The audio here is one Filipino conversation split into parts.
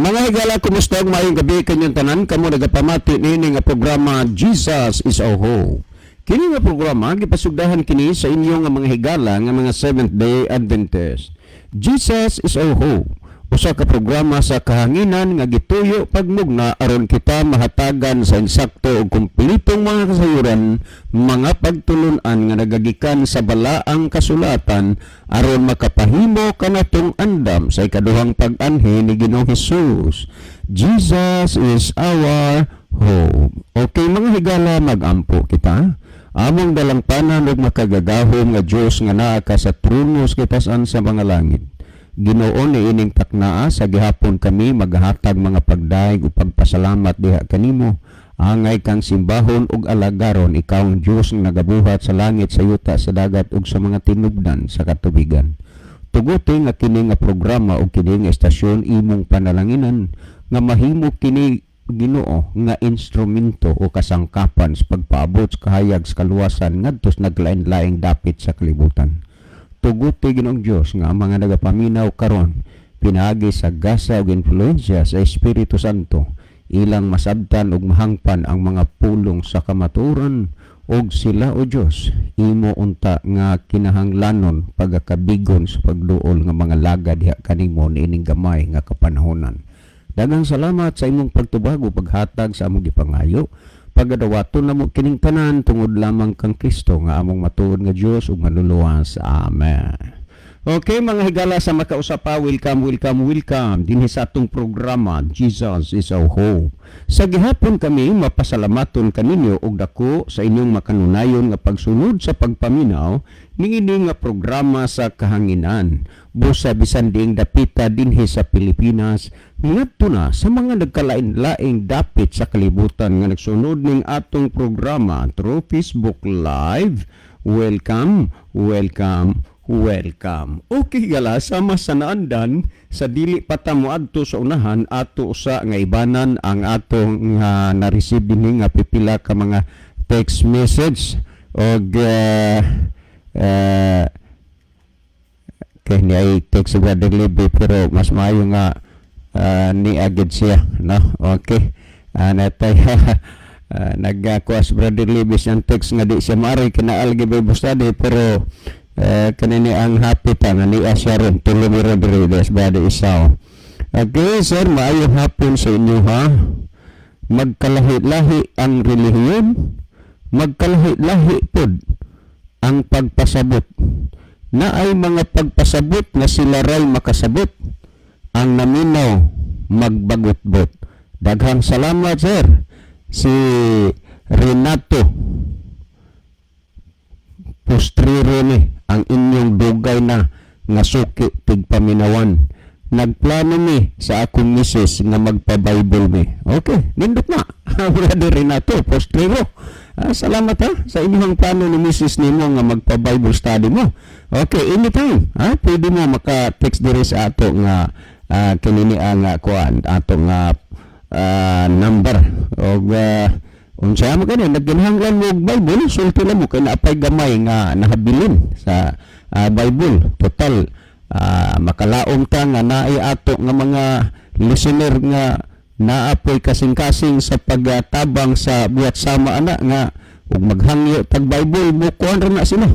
Mga higala, kumusta ang mayong gabi kanyang tanan? Kamu nagapamati nini nga programa Jesus is our hope. Kini nga programa gipasugdahan kini sa inyo nga mga higala nga mga Seventh-day Adventist. Jesus is our hope. Usa ka programa sa kahanginan nga gituyo pagmugna aron kita mahatagan sa insakto ug kumpletong mga kasayuran, mga pagtulon-an nga nagagikan sa balaang kasulatan aron makapahimo kanatong andam sa ikaduhang pag-anhi ni Ginoong Hesus. Jesus is our hope. Okay mga higala, magampo kita. Among dalangpanan ug makagagahom nga Dios nga naa ka sa tronos kitasan sa mga langit. Ginoo ni ining taknaa sa gihapon kami maghatag mga pagdaig o pagpasalamat diha kanimo. Angay kang simbahon ug alagaron, ikaw ang Dios nga nagabuhat sa langit, sa yuta, sa dagat ug sa mga tinubdan sa katubigan. Tuguti nga kini nga programa o kini nga estasyon imong panalanginan nga mahimo kini Ginoo nga instrumento o kasangkapan sa pagpaabot sa kahayag sa kaluwasan ngadto sa naglain-laing dapit sa kalibutan. Tuguti Ginoong Dios nga ang mga nagapaminaw karon pinaagi sa gasa ug influensya sa Espiritu Santo, ilang masabtan ug mahangpan ang mga pulong sa kamaturan ug sila o Dios imo unta nga kinahanglanon pagakabigon sa pagduol nga mga lagad diha kanimo niining gamay nga kapanahonan. Daghang salamat sa imong pagtubag o paghatag sa among gipangayo. Pagadawaton na mo kining tanan tungod lamang kang Kristo nga among matuod nga Dios ug manluluwas. Amen. Okay mga higala, sa makausapa, welcome dinhi sa atong programa Jesus is our hope. Sa gihapon kami mapasalamaton kaninyo og dako sa inyong makanunayon nga pagsunod sa pagpaminaw ning ini nga programa sa kahanginan. Busa bisan ding dapita dinhi sa Pilipinas, ngadto na sa mga nagkalain-laing dapit sa kalibutan nga nagsunod ning atong programa through Facebook Live. Welcome. Okay gala, sama sa naandan sa dili pata mo adto sa unahan ato usa nga ibanan ang atong na-receive dinhi nga pipila ka mga text message og kay ni ay text sa delivery pero mas maayo nga ni agad siya, no? Okay. Natay nagkuas Brother Libis ang text nga di siya maaari kinaal gibay bustade pero kanini ang happy ta nga ni asya rin tulumiro diri des bade isaw. Okay sir, maayong hapon sa inyo ha. Magkalahi-lahi ang relihiyon, magkalahi-lahi pod ang pagpasabot. Na ay mga pagpasabot na sila ray makasabot, ang naminaw magbagot-bot. Daghang salamat sir. Si Renato Postrero ni ang inyong dugay na nga suki tigpaminawan. Nagplano mi sa akong misis nga magpa-Bible mi. Okay, nindot na. Brother Renato Postrero. Salamat ha sa inyong plano ni misis nimo nga magpa-Bible study mo. Okay, anytime. Pwede mo maka-text diri sa ato nga kinini ang kuan ato nga number og unsa mo kani nagginahanglan mo og Bible, sulti na mo kay naapay gamay nga nahabilin sa Bible. Total makalaom ta nga naay ato nga mga listener nga naapoy kasing-kasing sa pagtabang sa buhat sama ana nga ug maghangyo tag Bible mo kuan ra na sila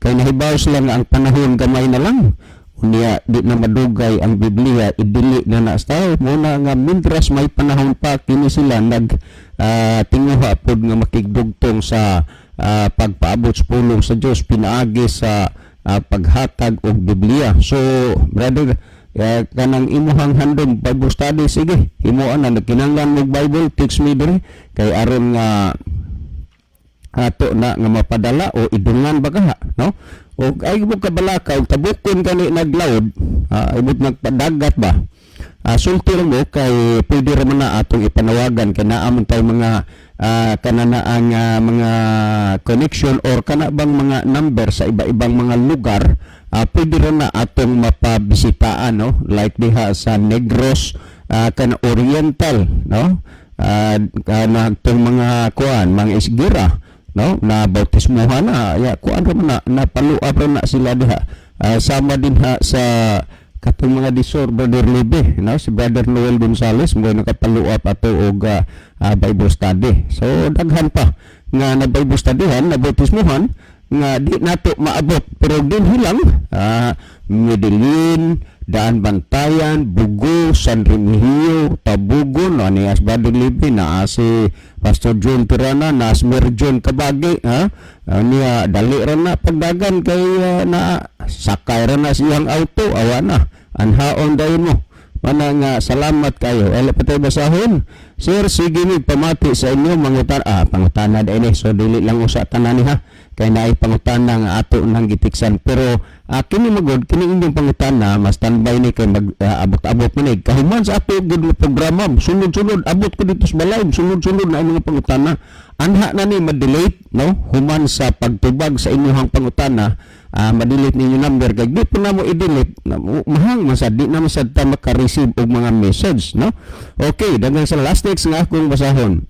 kay nahibaw sila nga ang panahon gamay na lang unya di na madugay ang Biblia, idili na sa muna nga mintras may panahon pa kini sila tinguha pod nga makigdugtong sa pagpaabot sa pulong sa Dios pinaagi sa paghatag og Biblia. So brother, kanang imuhang handom Bible study, sige himuan na nagkinahanglan mo Bible, text me diri kay aron nga ato na nga mapadala o idungan bagaha, no? O ay mo kabalaka og tabukon kani naglaod, ibot nagpadagat ba? Sulti lang mo kay pwede ra man na atong ipanawagan kay naa man tay mga kanana ang mga connection or kana bang mga number sa iba-ibang mga lugar. Pwede ra na atong mapabisitaan, no? Like diha sa Negros, kana Oriental, no? Kana tong mga kuan, mga isgira, no? Na bautismuhan na, kuan ra man na paluab ra na sila diha. Sama din ha sa katong mga disor Brother Libby, no? Si Brother Noel Gonzales mo nakapaluap ato og Bible study. So daghan pa nga na Bible studyhan, na bautismohan nga di nato maabot pero din hilang Medellin, Daan Bantayan, Bugo, San Remigio, Tabugon, ni as Brother Libby, na si Pastor John Tirana, na Asmer John Kabagi, niya dali ra na pagdagan kay na sakay ra na siyang auto, awa na anhaon dayon mo. Mana nga salamat kayo. Ele patay basahon. Sir, sige mi pamati sa inyo pangutana da ini. So dili lang usa tanan ni ha. Kay naay pangutana nga ato nang gitiksan. Pero kini magod kini inyong pangutana mas standby ni kay abot-abot manig. Kahuman sa ato gud nga programa, sunod-sunod abot ko dito sa balay, sunod-sunod na inyong pangutana. Anha na ni madelete, no? Human sa pagtubag sa inyong pangutana. Madelete ninyo number kay di po na mo i-delete mahang masad di na masad ta maka-receive og mga message, no? Okay, dagang sa last text nga akong basahon.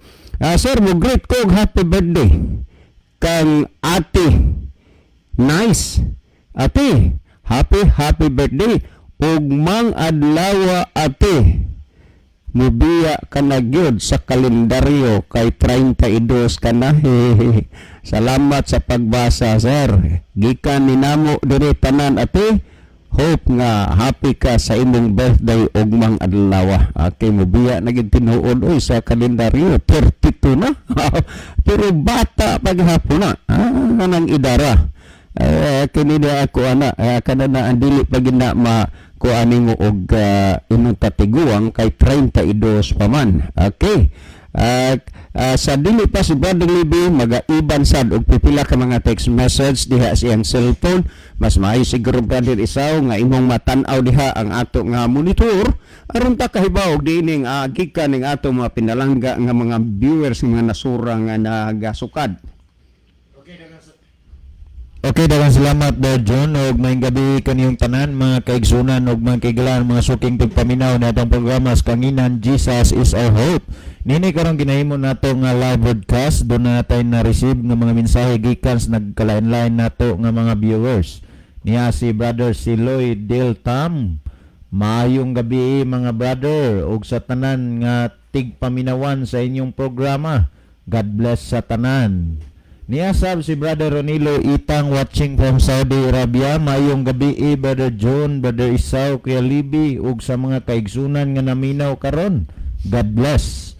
Sir, mo greet ko og happy birthday kang ate Nice. Ate, happy birthday ug mang adlaw ate. Mubiya ka na gyud sa kalendaryo kay 32 ka na. Salamat sa pagbasa, sir. Gikan ni namo diri tanan ate. Hope nga happy ka sa imong birthday ug mang adlaw. Okay, mubiya na gyud tinuod oy sa kalendaryo 32 na. Pero bata paghapon na. Kanang idara. Kini na ako ana kana na andili pag na kuani mo og imong tatiguang kay 32 pa man. Okay. Sa dili pa si Brother Libby magaiban sad og pipila ka mga text message diha sa iyang cellphone. Mas maayo siguro Brother Isaw nga imong matan-aw diha ang ato nga monitor aron ta kahibaw og dining gikan ning ato mga pinalangga nga mga viewers nga nasura nga nagasukad. Okay, daghang salamat Brother John ug maayong gabi kaniyong tanan mga kaigsunan ug mga kaigalan mga suking pagpaminaw na atong programa sa kanginan Jesus is our hope. Nini karong ginahimo nato nga live broadcast do na tay na receive nga mga mensahe gikan sa nagkalain-lain nato nga mga viewers. Niya si Brother Siloy Deltam. Maayong gabi mga brother ug sa tanan nga tigpaminawan sa inyong programa. God bless sa tanan. Niyasab si Brother Ronilo Itang watching from Saudi Arabia. Mayong gabi Brother John, Brother Isaw, Kuya Libby ug sa mga kaigsunan nga naminaw karon. God bless.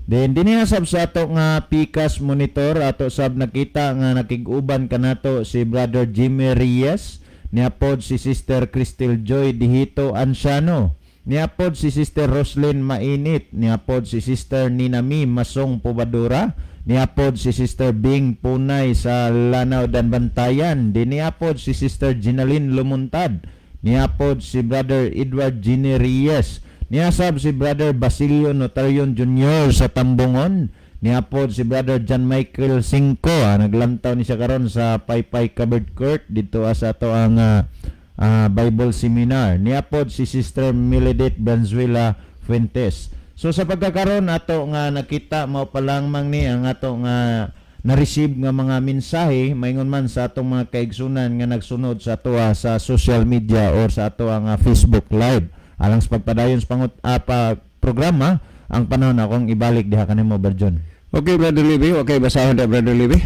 Then diniyasab sa ato nga Pikas monitor ato sab nakita nga nakig-uban kanato si Brother Jimmy Reyes, niapod si Sister Crystal Joy Dihito Ansiano, niapod si Sister Roslyn Mainit, niapod si Sister Ninami Masong Pobadura, niapod si Sister Bing Punay sa Lanao Dan Bantayan, diniapod si Sister Ginaline Lumuntad, niapod si Brother Edward Gini Reyes, niasab si Brother Basilio Notarion Jr. sa Tambungon, niapod si Brother John Michael Cinco, naglantaw ni siya karon sa Paypay Covered Court dito sa ato ang Bible Seminar, niapod si Sister Miledit Benzuela Fuentes. So sa pagkakaroon ato nga nakita mao pa lang mang ni ang ato nga na-receive nga mga mensahe maingon man sa atong mga kaigsunan nga nagsunod sa ato sa social media or sa ato ang Facebook Live. Alang sa pagpadayon sa programa, ang panahon akong ibalik diha kanimo Brother John. Okay, Brother Libby. Okay, basahon na Brother Libby.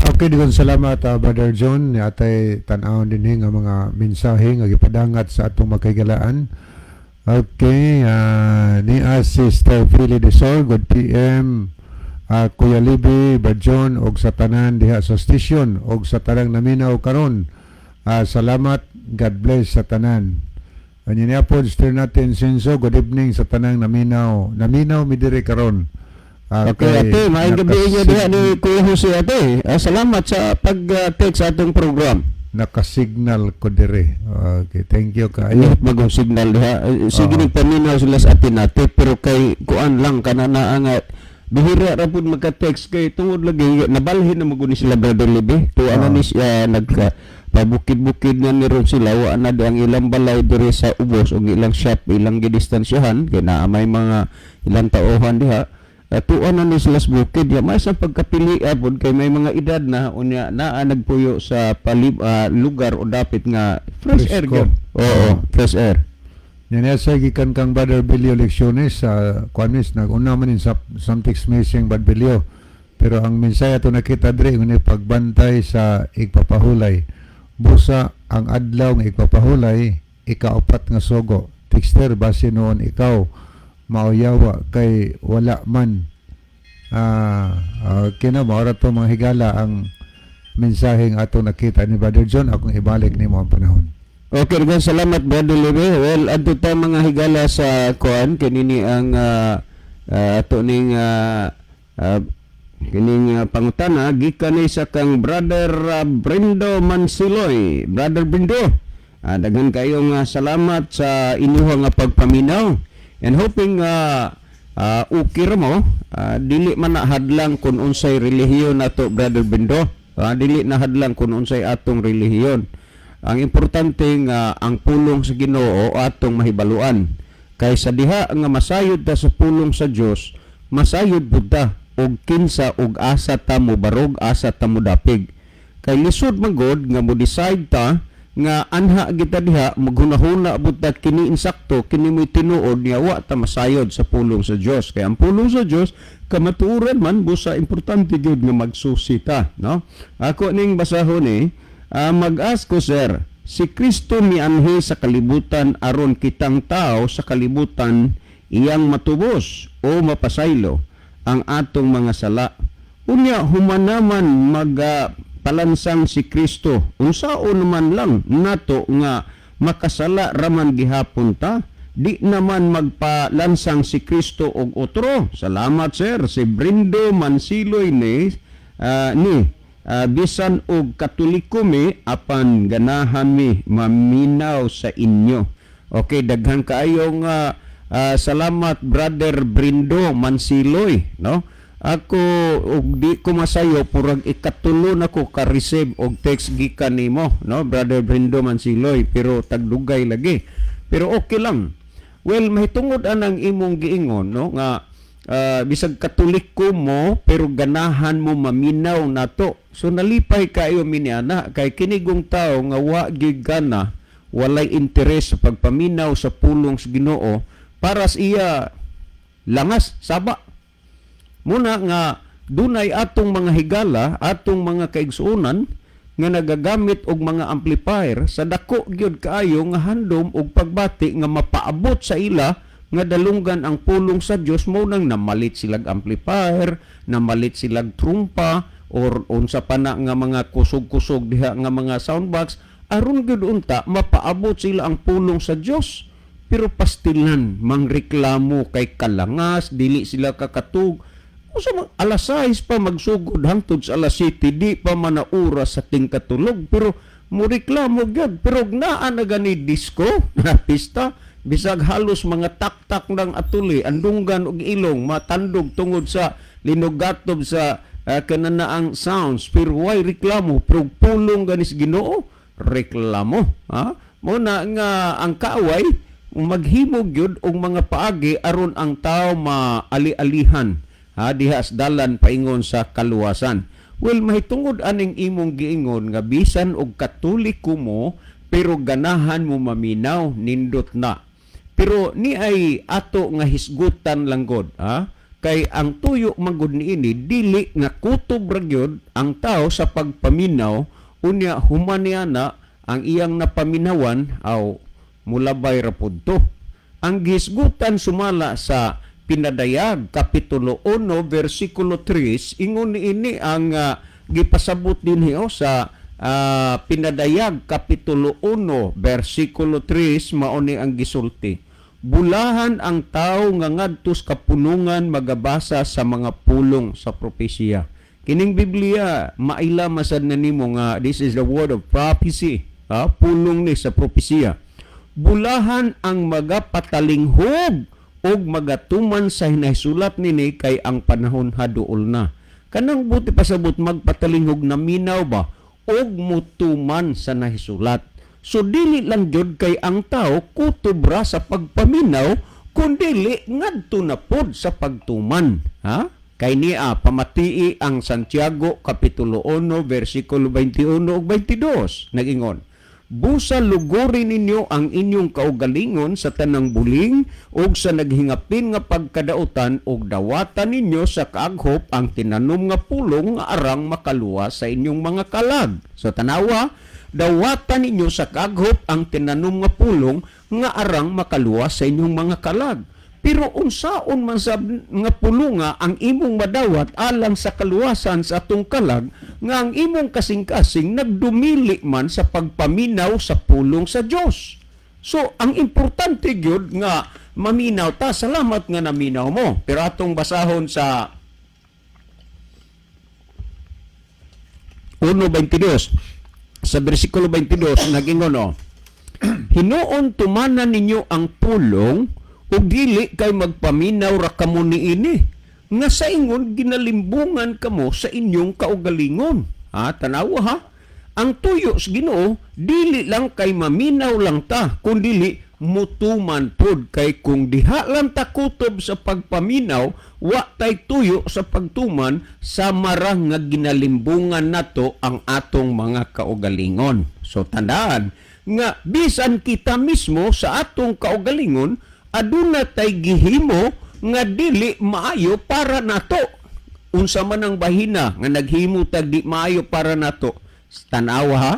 Okay, digon salamat Brother John. Ni atay tan-awon dinhi nga mga mensahe nga gipadangat sa atong makaigalaan. Okay, ni Sister Philly de Sol, good PM, Kuya Libby, Bajon, og sa tanan diha sa station, og sa tanang naminaw karon. Salamat, God bless sa tanan. Anyo niya po, Sister natin, Senso, good evening sa tanang naminaw. Naminaw mi diri karon. Okay, ate, maayong gabi niyo diha ni Kuya Jose ate. Salamat sa pag-text sa atong program. Nakasignal ko dire. Okay, thank you Ano magong signal diha. Sige ni paminaw sila sa atin natin pero kay kuan lang kanana ang bihira ra pud magka-text kay tungod lagi nabalhin na maguni sila Brother Libby. Tuwa ni siya pabukid-bukid na ni ron sila wa na ang ilang balay dire sa ubos og ilang shop ilang gidistansyahan kay naa may mga ilang tauhan diha. tuon na ni sila sa bukid ya may sa pagkapili pod kay may mga edad na unya naa nagpuyo sa lugar o dapit nga fresh air Fresco. gyud. Oo, fresh air. Yan sa gikan kang Brother Bilio Lecciones sa kwanis naguna man in sa something's missing Brother Bilio. Pero ang mensahe ato nakita diri ni pagbantay sa igpapahulay. Busa ang adlaw nga igpapahulay ikaapat nga sugo. Texter base noon ikaw mauyawa kay wala man kinamara to mga higala ang mensaheng ato nakita ni Brother John akong ibalik nimo ang panahon. Okay, daghang salamat Brother Lebe. Well, adto ta mga higala sa kuan kinini ang ato ning kining pangutana gikan ni sa kang Brother Brindo Mansiloy. Brother Brindo, daghan kayong salamat sa inyong nga pagpaminaw and hoping okay ra mo. Dili man na hadlang kun unsay relihiyon nato Brother Brindo. Dili na hadlang kun unsay atong relihiyon. Ang importante nga ang pulong sa Ginoo atong mahibaluan. Kay sa diha nga masayod ta sa pulong sa Dios, masayod pud ta og kinsa og asa ta mo barog, asa ta mo dapig. Kay lisod magod nga mo decide ta nga anha kita diha maghunahuna pud ta kini insakto, kini mo'y tinuod niya wa ta masayod sa pulong sa Dios. Kay ang pulong sa Dios kamatuoran man busa importante gyud nga magsusi ta, no? Ako ning basahon mag-ask ko sir, si Kristo mianhi sa kalibutan aron kitang tao sa kalibutan iyang matubos o mapasaylo ang atong mga sala. Unya humanaman palansang si Kristo. Unsaon man lang nato nga makasala raman gihapon ta. Di naman magpalansang si Kristo og otro. Salamat sir. Si Brindo Mansiloy ni bisan og Katoliko mi apan ganahan mi maminaw sa inyo. Okay, daghang kaayong salamat Brother Brindo Mansiloy, no? Ako og di ko masayo purag ikatulo nako ka-receive og text gikan nimo, no? Brother Brindo Mansiloy, pero tagdugay lagi. Pero okay lang. Well, mahitungod anang imong giingon, no, nga bisag Katoliko mo pero ganahan mo maminaw nato. So nalipay kayo miniana kay kinigong tao nga wa gyud gana, walay interes sa pagpaminaw sa pulong sa Ginoo para sa iya langas saba. Muna nga dunay atong mga higala, atong mga kaigsuonan nga nagagamit og mga amplifier sa dako gyud kaayo nga handom og pagbati nga mapaabot sa ila nga dalunggan ang pulong sa Dios. Mo nang namalit silag amplifier, namalit silag trumpa or unsa pa na nga mga kusog-kusog diha nga mga soundbox aron gyud unta mapaabot sila ang pulong sa Dios. Pero pastilan mangreklamo kay kalangas, dili sila kakatug. Usa alas 6 pa magsugod hangtod sa alas 7, di pa manaura sa tingkatulog, pero mo reklamo gyud. Pero naa na gani disco na pista, bisag halos mga tak-tak ng atuli, andunggan og ilong, matandog tungod sa linugatob sa kananaang sounds. Pero why reklamo? Pero pulong ganis Ginoo, reklamo. Muna nga ang kaaway, maghimog yun og mga paagi aron ang tao maali-alihan diha sa dalan paingon sa kaluwasan. Well, mahitungod aning imong giingon nga bisan og Katoliko mo pero ganahan mo maminaw, nindot na. Pero ni ay ato nga hisgutan lang god, kay ang tuyo magud niini dili nga kutob ra gyud ang tao sa pagpaminaw, unya humaniana ang iyang napaminawan aw mulabay ra pud to. Ang gisgutan sumala sa Pinadayag kapitulo 1 versikulo 3 ingon niini ang gipasabot dinhi sa Pinadayag kapitulo 1 versikulo 3 mao ni ang gisulti. Bulahan ang tao nga ngadtos kapunungan magabasa sa mga pulong sa propesya. Kining Biblia maila masad na nimo nga this is the word of prophecy, pulong ni sa propesya. Bulahan ang magapatalinghog og magatuman sa hinahisulat nini kay ang panahon haduol na. Kanang buti pasabot magpatalinghog na minaw ba og mutuman sa nahisulat. So dili lang jud kay ang tao kutubra sa pagpaminaw kundili ngadto na pod sa pagtuman. Ha? Kay niya pamatii ang Santiago kapitulo 1 versikulo 21 ug 22 nagingon, busa lugorin ninyo ang inyong kaugalingon sa tanang buling ug sa naghingapin nga pagkadautan ug dawatan ninyo sa kaaghop ang tinanom nga pulong nga arang makaluwa sa inyong mga kalag. So tanawa, dawatan ninyo sa kaaghop ang tinanom nga pulong nga arang makaluwa sa inyong mga kalag. Pero unsaon man sa nga pulunga ang imong madawat alang sa kaluwasan sa atong kalag nga ang imong kasing-kasing nagdumili man sa pagpaminaw sa pulong sa Dios. So ang importante gyud nga maminaw ta, salamat nga naminaw mo. Pero atong basahon sa 1:22 sa bersikulo 22 nagingon, hinuon tumanan ninyo ang pulong ug dili kay magpaminaw ra kamo niini nga sa ingon ginalimbungan kamo sa inyong kaugalingon. Tanawa ha, ang tuyo sa Ginoo dili lang kay maminaw lang ta, kundi mutuman pod, kay kung diha lang ta kutob sa pagpaminaw, wa tay tuyo sa pagtuman, sa marang nga ginalimbungan nato ang atong mga kaugalingon. So tandaan nga bisan kita mismo sa atong kaugalingon aduna tay gihimo nga dili maayo para nato. Unsa man ang bahina nga naghimo tag di maayo para nato. Tanawa ha,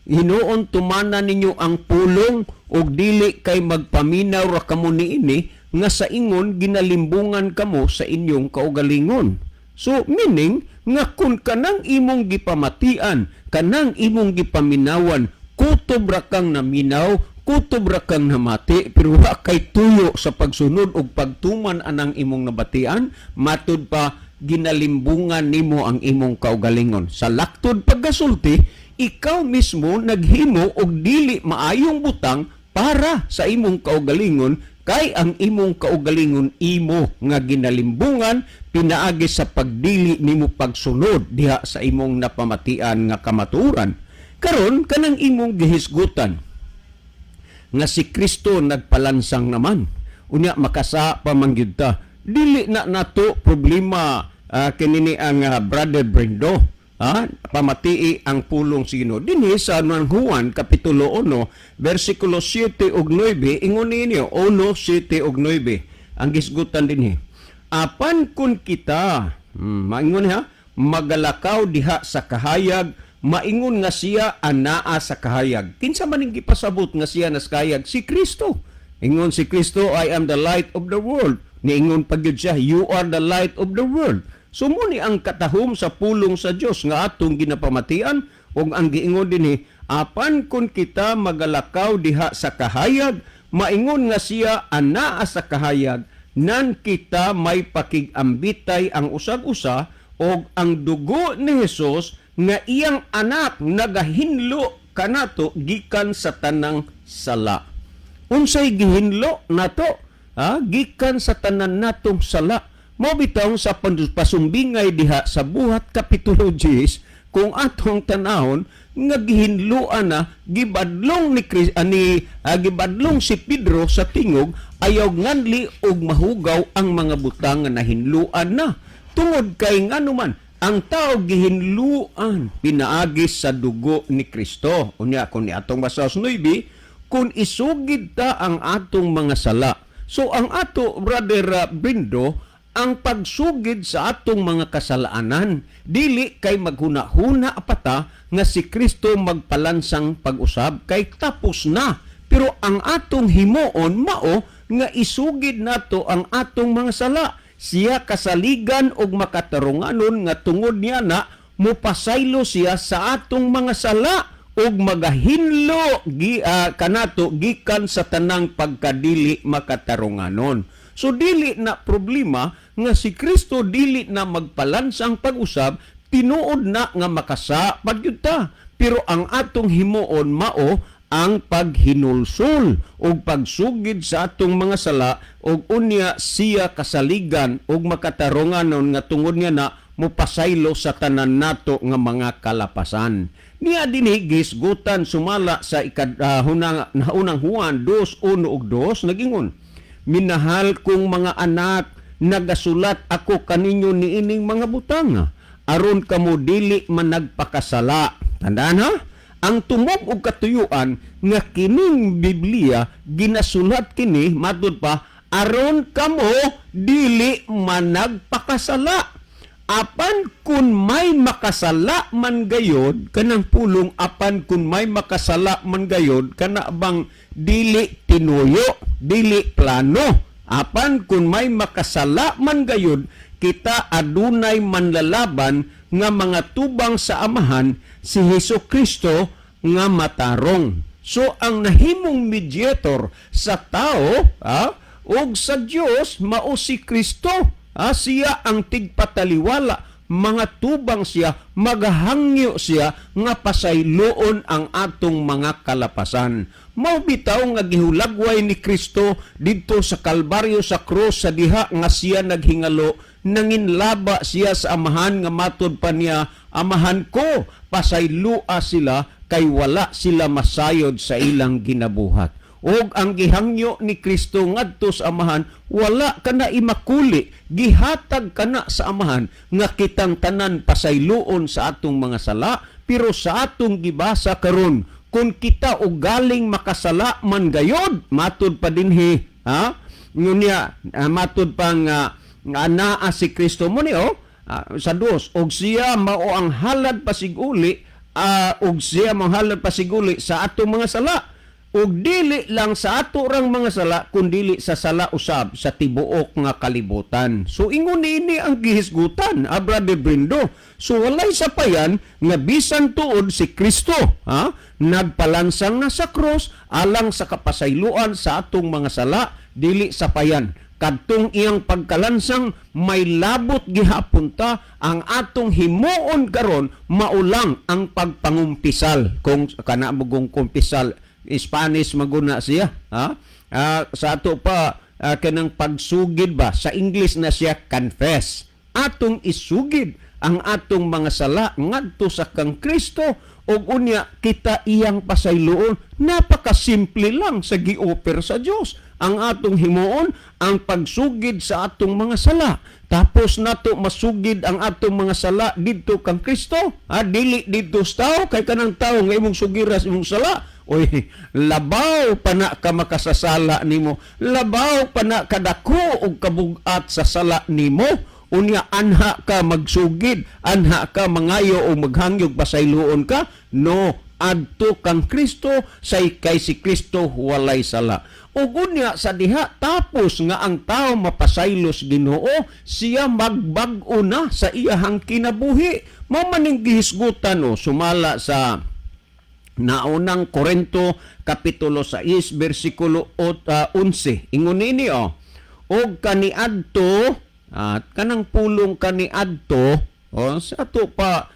hinuon tumanan ninyo ang pulong ug dili kay magpaminaw ra kamo niini nga sa ingon ginalimbungan kamo sa inyong kaugalingon. So meaning nga kun kanang imong gipamatian, kanang imong gipaminawan, kutob ra kang naminaw, kutob ra kang namati, pero wa kay tuyo sa pagsunod ug pagtuman anang imong nabatian, matud pa ginalimbungan nimo ang imong kaugalingon. Sa laktod paggasulti, ikaw mismo naghimo og dili maayong butang para sa imong kaugalingon, kay ang imong kaugalingon imo nga ginalimbungan pinaagi sa pagdili nimo pagsunod diha sa imong napamatian nga kamatuoran. Karon kanang imong gihisgutan nga si Kristo nagpalansang naman, unya makasa pamangyud ta, dili na nato problema kinini ang Brother Brendo, pamatii ang pulong sa Ginoo. Dinhi sa Juan kapitulo 1 bersikulo 7 ug 9 ingon ninyo 1:7 ug 9 ang gisgutan dinhi. Apan kun kita maingon ha, magalakaw diha sa kahayag, maingon nga siya anaa sa kahayag. Kinsa man ning gipasabot nga siya nas kahayag? Si Kristo. Ingon si Kristo, I am the light of the world. Niingon pagyud siya, you are the light of the world. So muni ang katahom sa pulong sa Dios nga atong ginapamatian, ug ang giingon dinhi, apan kun kita magalakaw diha sa kahayag, maingon nga siya anaa sa kahayag, nan kita may pakigambitay ang usag-usa og ang dugo ni Hesus nga iyang anak nagahinlo kanato gikan sa tanang sala. Unsay gihinlo nato? Gikan sa tanan natong sala. Mao bitaw sa pasumbingay diha sa Buhat kapitulo 10 kung atong tanahon nga gihinluan na gibadlong gibadlong si Pedro sa tingog ayaw nganli og mahugaw ang mga butang nga nahinluan na. Tungod kay nganuman ang tao gihinluan pinaagi sa dugo ni Kristo. Unya kun atong basa sa 9, kung isugid ta ang atong mga sala. So ang ato Brother Brindo, ang pagsugid sa atong mga kasalaanan dili kay maghuna-huna apata nga si Kristo magpalansang pag-usab kay tapos na. Pero ang atong himuon mao nga isugid nato ang atong mga sala. Siya kasaligan og makatarunganon nga tungod niya na mupasaylo siya sa atong mga sala og magahinlo kanato gikan sa tanang pagkadili makatarunganon. So dili na problema nga si Kristo dili na magpalansang pag-usab, tinuod na nga makasa pagyud ta. Pero ang atong himuon mao ang paghinulsol o pagsugid sa atong mga sala o unya siya kasaligan o makatarunganon nga tungod niya na mupasaylo sa tanan nato nga mga kalapasan. Niya dinhi gisgutan sumala sa naunang Juan 2:1 ug 2 nagingon, minahal kong mga anak, nagasulat ako kaninyo niining mga butanga aron kamo dili man nagpakasala. Tandaan ha? Ang tumog og katuyuan nga kining Biblia ginasulat kini matud pa aron kamo dili man nagpakasala. Apan kun may makasala man gayod kanang pulong apan kun may makasala man gayod kana bang dili tinuyo, dili plano. Apan kun may makasala man gayod kita adunay manlalaban nga mga tubang sa Amahan si Hesukristo nga matarong. So ang nahimong mediator sa tao ug sa Dios mao si Kristo. Siya ang tigpataliwala, mga tubang siya, maghangyo siya nga pasayloon ang atong mga kalapasan. Mao bitaw nga gihulagway ni Kristo didto sa Kalbaryo sa krus sa diha nga siya naghingalo, nanginlaba siya sa Amahan nga matud pa niya, Amahan ko, pasaylua sila kay wala sila masayod sa ilang ginabuhat. Og ang gihangyo ni Kristo ngadto sa Amahan, wala kana imakuli, gihatag kana sa Amahan nga kitang tanan pasayloon sa atong mga sala, pero sa atong gibasa karon kung kita og galing makasala man gayod, matud pa dinhi, ngunya matud pa nga naa si Kristo mo ni sa dos, og siya mao ang halad pasiguli, og siya mao halad pasiguli sa atong mga sala. Og dili lang sa ato rang mga sala, kundili sa sala usab sa tibuok nga kalibutan. So ingon ini ang gihisgutan, Brother Brindo. So walay sapayan nga bisan tuod si Kristo, nagpalansang na sa krus alang sa kapasayloan sa atong mga sala, dili sapayan. Kadtong iyang pagkalansang may labot gihapunta ang atong himuon karon maulang ang pagpangumpisal. Kung kana mugong kumpisal Spanish maguna siya, sa ato pa kanang pagsugid ba sa English na siya confess. Atong isugid ang atong mga sala ngadto sa kang Kristo ug unya kita iyang pasayloon. Napakasimple lang sa gi-offer sa Dios. Ang atong himuon ang pagsugid sa atong mga sala. Tapos nato masugid ang atong mga sala didto kang Kristo. Dili didto sa tao kay kanang tao nga imong sugiras imong sala. Oy, labaw pa na ka makasasala nimo. Labaw pa na kadako og kabugat sa sala nimo. Unya anha ka magsugid, anha ka mangayo o maghangyog pasayloon ka. No, adto kang Kristo, say kay si Kristo walay sala. O unya sa diha tapos nga ang tao mapasaylos Ginoo, siya magbag-o na sa iyahang kinabuhi. Mao maning gihisgutan sumala sa naunang Korinto kapitulo 6 bersikulo 11. Ingon ini og kaniadto at kanang pulong kaniadto sa ato pa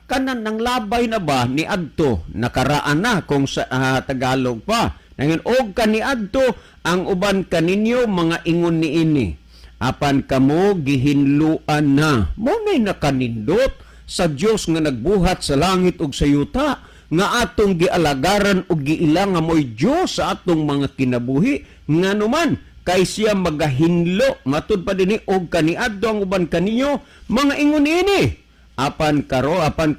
kanan ng labay na ba ni adto nakaraan na kung sa Tagalog pa. Nangen og kaniadto ang uban kaninyo mga ingon niini. Apan kamo gihinluan na. Mo nay nakanindot sa Dios nga nagbuhat sa langit ug sa yuta nga atong gialagaran ug giilang nga moy Dios sa atong mga kinabuhi nganuman kay siya magahinlo matud pa dinhi og kaniadto ang uban kaninyo mga ingon ini. Apan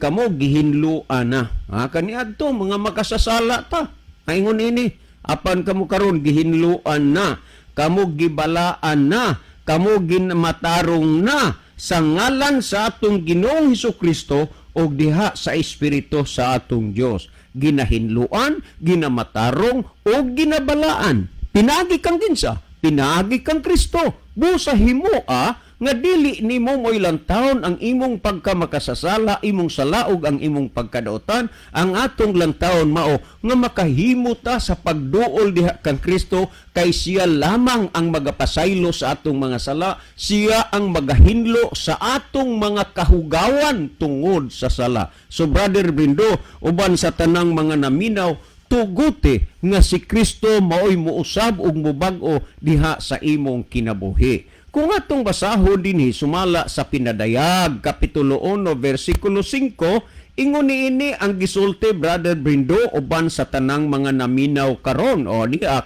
kamo gihinluan na. Kaniadto mga makasasala ta. Ingon ini. Apan kamo karon gihinluan na, kamo gibalaan na, kamo ginmatarong na sa ngalan sa atong Ginoong Hesukristo o diha sa Espiritu sa atong Dios. Ginahinluan, ginamatarong o ginabalaan. Pinagi kang kinsa, pinagi kang Kristo. Busa himoa nga dili nimo mo ilang taon ang imong pagkamakasasala, imong salaog ang imong pagkadaotan, ang atong lang taon mao nga makahimo ta sa pagduol diha kang Kristo kay siya lamang ang magapasaylo sa atong mga sala, siya ang magahinlo sa atong mga kahugawan tungod sa sala. So Brother Brindo, uban sa tanang mga naminaw, tuguti nga si Kristo maoy muusab ug mubag-o diha sa imong kinabuhi. Kung atong basahon dinhi sumala sa Pinadayag kapitulo 1 bersikulo 5, ingon niini ang gisulti Brother Brindo uban sa tanang mga naminaw karon.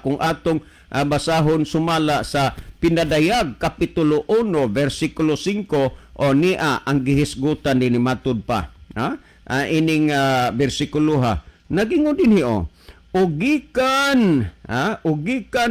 Kung atong basahon sumala sa Pinadayag kapitulo 1 versikulo 5 o niya ang gihisgutan dinhi matud pa. Ining bersikulo nagingon dinhi ugikan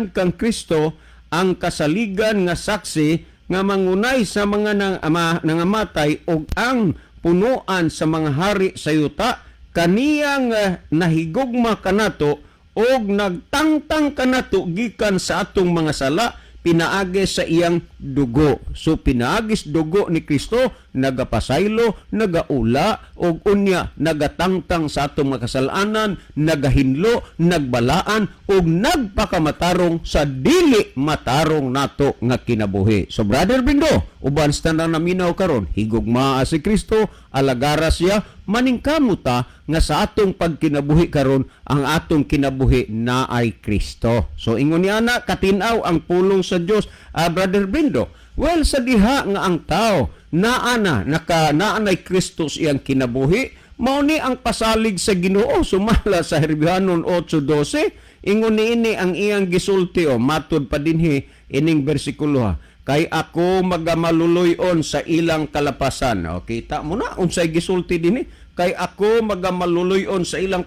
kang Kristo ang kasaligan nga saksi nga mangunay sa mga nangamatay ug ang punuan sa mga hari sa yuta kaniyang nahigugma kanato og nagtangtang kanato gikan sa atong mga sala pinaagi sa iyang dugo. So pinaagis dugo ni Kristo nagapasaylo, nagaula og unya nagatangtang sa atong mga kasalanan, nagahinlo, nagbalaan og nagpakamatarong sa dili matarong nato nga kinabuhi. So Brother Bindo, uban sa tanang naminaw karon, higugmaa si Kristo, alagara siya, maningkamuta nga sa atong pagkinabuhi karon ang atong kinabuhi na ay Kristo. So ingon niya na katinaw ang pulong sa Dios, Brother Bindo. Well, sa diha nga ang tao naanay Kristo iyang kinabuhi, mao ni ang pasalig sa Ginoo sumala sa Hebreanon 8:12. Ingon niini ang iyang gisulti matud pa dinhi ining bersikulo kay ako magamaluluyon sa ilang kalapasan. Kita mo na unsay gisulti dinhi, kay ako magamaluluyon sa ilang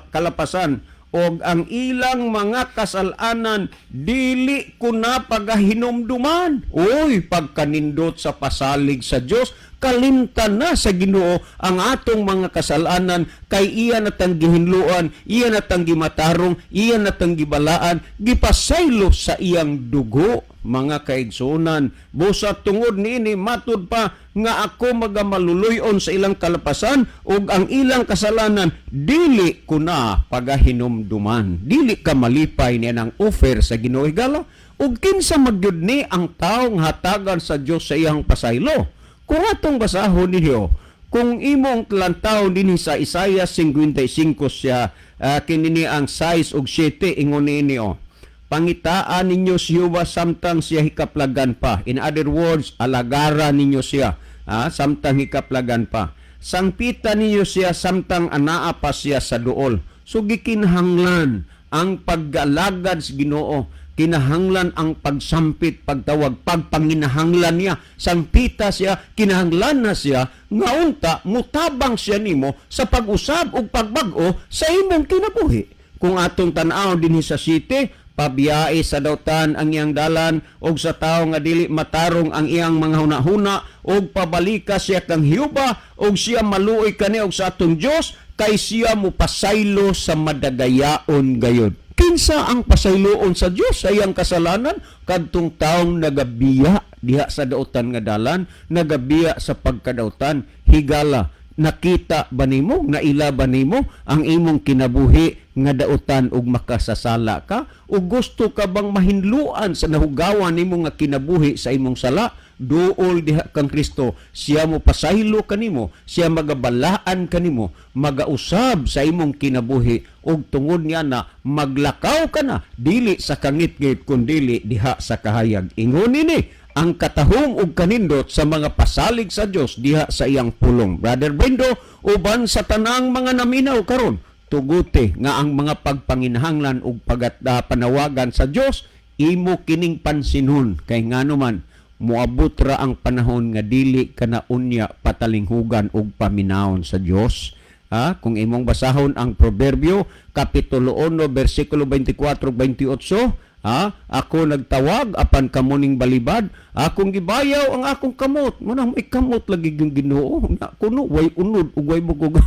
kalapasan og ang ilang mga kasalanan dili ko na pagahinumduman. Oy, pagkanindot sa pasalig sa Dios, kalimtan na sa Ginoo ang atong mga kasalanan kay iya natang gihinluan, iya natang gimatarong, iya natang gibalaan, gipasaylo sa iyang dugo. Mga kaigsunan, busa tungod niini matud pa nga ako magamaluluyon sa ilang kalapasan ug ang ilang kasalanan dili ko na pagahinumduman. Dili ka malipay niya ng offer sa Ginoo higala ug kinsa magyud ni ang taong hatagan sa Dios sa iyang pasaylo. Kung atong basahon ninyo, kung imong lantaw dinhi sa Isaiah 55 siya kinini ang 6 ug 7 ingon ninyo. Pangitaan ninyo siya samtang siya hikaplagan pa. In other words, alagara ninyo siya samtang hikaplagan pa. Sangpita ninyo siya samtang anaa pa siya sa duol. So gikinahanglan ang pag-alagad sa Ginoo. Kinahanglan ang pagsampit, pagtawag, pagpanginahanglan niya. Sangpita siya, kinahanglan na siya, nga unta, mutabang siya nimo sa pag-usab o pagbag-o sa imong kinabuhi. Kung atong tanaw dinhi sa city, pabiyai sa dautan ang iyang dalan og sa tawo nga dili matarong ang iyang mga hunahuna og pabalika siya kang Hiuba og siya maluoy kani og sa atong Dios kay siya mo pasaylo sa madagayaon gayud. Kinsa ang pasayloon sa Dios sa iyang kasalanan? Kadtong taong nagabiya diha sa dautan nga dalan, nagabiya sa pagkadautan, higala nakita ba nimo, naila ba nimo ang imong kinabuhi nga dautan ug makasasala ka? O gusto ka bang mahinluan sa nahugawan nimo nga kinabuhi sa imong sala? Duol diha kang Kristo, siya mo pasaylo kanimo, siya magabalaan kanimo, magausab sa imong kinabuhi ug tungod niya na maglakaw ka na dili sa kangit-ngit kundi diha sa kahayag. Ingon ini ang katahong ug kanindot sa mga pasalig sa Dios diha sa iyang pulong. Brother Brendo, uban sa tanang mga naminaw karon, tuguti nga ang mga pagpanginahanglan ug panawagan sa Dios imo kining pansinhon kay ngano man moabot ra ang panahon nga dili kana unya patalinghugan ug paminawon sa Dios. Kung imong basahon ang Proverbio kapitulo 1 bersikulo 24-28, ako nagtawag apan kamuning balibad, akong gibayaw ang akong kamot. Muna may kamot lagi yung Ginoo. Kuno way unod ug way bugog.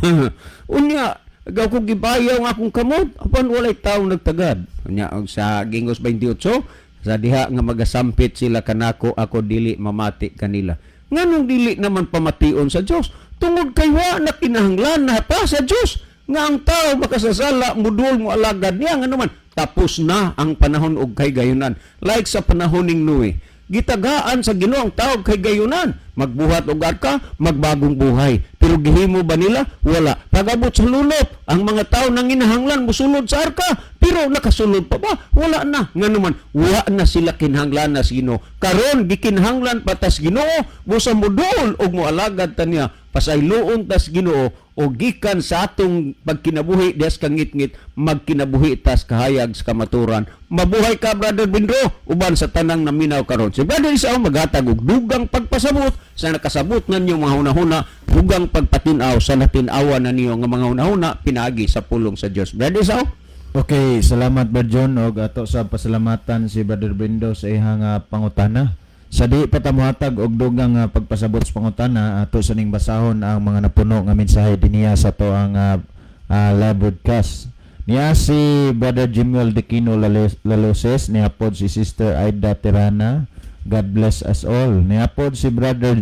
Unya agaw ko gibayaw ang akong kamot apan walay tawo nagtagad. Unya sa Gingos 28 sa diha nga magasampit sila kanako ako dili mamati kanila. Nganong dili naman pamation sa Dios? Tungod kay wa na kinahanglan na pa sa Dios nga ang tao makasasala mudul mo alagad niya nga naman tapos na ang panahon og kay gayunan. Like sa panahon ning Noe, gitagaan sa Ginoo ang tao kay gayunan, magbuhat og arka, magbagong buhay. Pero gihimo ba nila? Wala. Pag-abot sa lunop, ang mga tao nang inahanglan mosulod sa arka, pero nakasulod pa ba? Wala na. Nga naman, wala na sila kinahanglan na sa Ginoo. Karon gikinahanglan patas Ginoo, busa modol og moalagad ta niya pasayloon tas Ginoo o gikan sa atong pagkinabuhi des kangit-ngit magkinabuhi tas kahayag sa kamaturan. Mabuhay ka, Brother Bindro, uban sa tanang naminaw karon. Si Brother Isao maghatag og dugang pagpasabot sa nakasabot nganyo mga hunahuna, dugang pagpatinaw sa natinawa na niyo nga mga hunahuna pinagi sa pulong sa Dios. Brother Isao? Okay, salamat Brother John og ato sa pasalamatan si Brother Brindo sa iyang pangutana. Sa di patamuhatag og dugang pagpasabot sa pangutana, ato sa ning basahon ang mga napuno nga mensahe diniya sa to ang live broadcast. Niya si Brother Jimuel Dequino Laloses, niya pod si Sister Aida Tirana. God bless us all. Niya pod si Brother